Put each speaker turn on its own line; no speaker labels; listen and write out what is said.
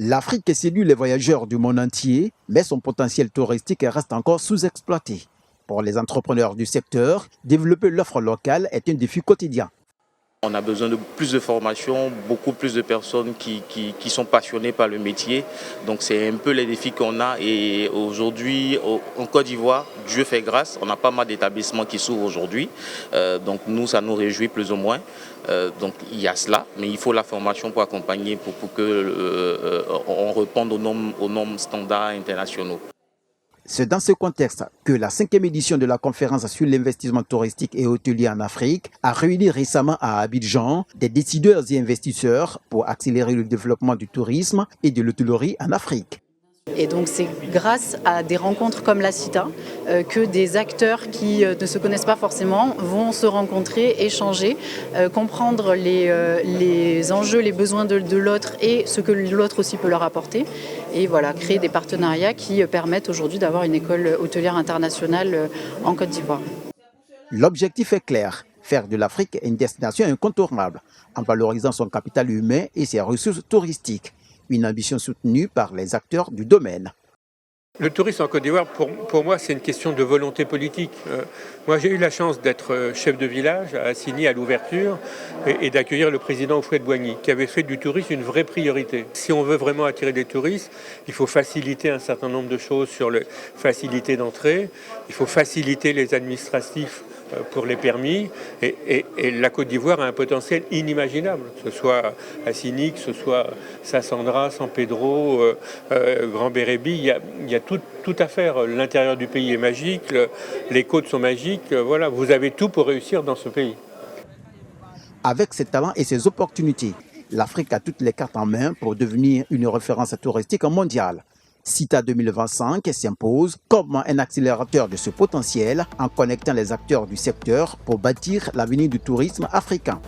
L'Afrique séduit les voyageurs du monde entier, mais son potentiel touristique reste encore sous-exploité. Pour les entrepreneurs du secteur, développer l'offre locale est un défi quotidien.
On a besoin de plus de formation, beaucoup plus de personnes qui sont passionnées par le métier. Donc c'est un peu les défis qu'on a. Et aujourd'hui, en Côte d'Ivoire, Dieu fait grâce, on a pas mal d'établissements qui s'ouvrent aujourd'hui. Donc nous, ça nous réjouit plus ou moins. Donc il y a cela, mais il faut la formation pour accompagner, pour que on réponde aux normes standards internationaux.
C'est dans ce contexte que la 5e édition de la conférence sur l'investissement touristique et hôtelier en Afrique a réuni récemment à Abidjan des décideurs et investisseurs pour accélérer le développement du tourisme et de l'hôtellerie en Afrique.
Et donc c'est grâce à des rencontres comme la CITA que des acteurs qui ne se connaissent pas forcément vont se rencontrer, échanger, comprendre les enjeux, les besoins de l'autre et ce que l'autre aussi peut leur apporter. Et voilà, créer des partenariats qui permettent aujourd'hui d'avoir une école hôtelière internationale en Côte d'Ivoire.
L'objectif est clair, faire de l'Afrique une destination incontournable en valorisant son capital humain et ses ressources touristiques. Une ambition soutenue par les acteurs du domaine.
Le tourisme en Côte d'Ivoire, pour moi, c'est une question de volonté politique. Moi, j'ai eu la chance d'être chef de village à Assigny à l'ouverture et d'accueillir le président Houphouët-Boigny, qui avait fait du tourisme une vraie priorité. Si on veut vraiment attirer des touristes, il faut faciliter un certain nombre de choses sur la facilité d'entrée, il faut faciliter les administratifs pour les permis, et la Côte d'Ivoire a un potentiel inimaginable, que ce soit Assigny, que ce soit Sassandra, San Pedro, Grand Bérébi, il y a tout à faire. L'intérieur du pays est magique, les côtes sont magiques, voilà, vous avez tout pour réussir dans ce pays.
Avec ses talents et ses opportunités, l'Afrique a toutes les cartes en main pour devenir une référence touristique mondiale. CITA 2025 s'impose comme un accélérateur de ce potentiel en connectant les acteurs du secteur pour bâtir l'avenir du tourisme africain.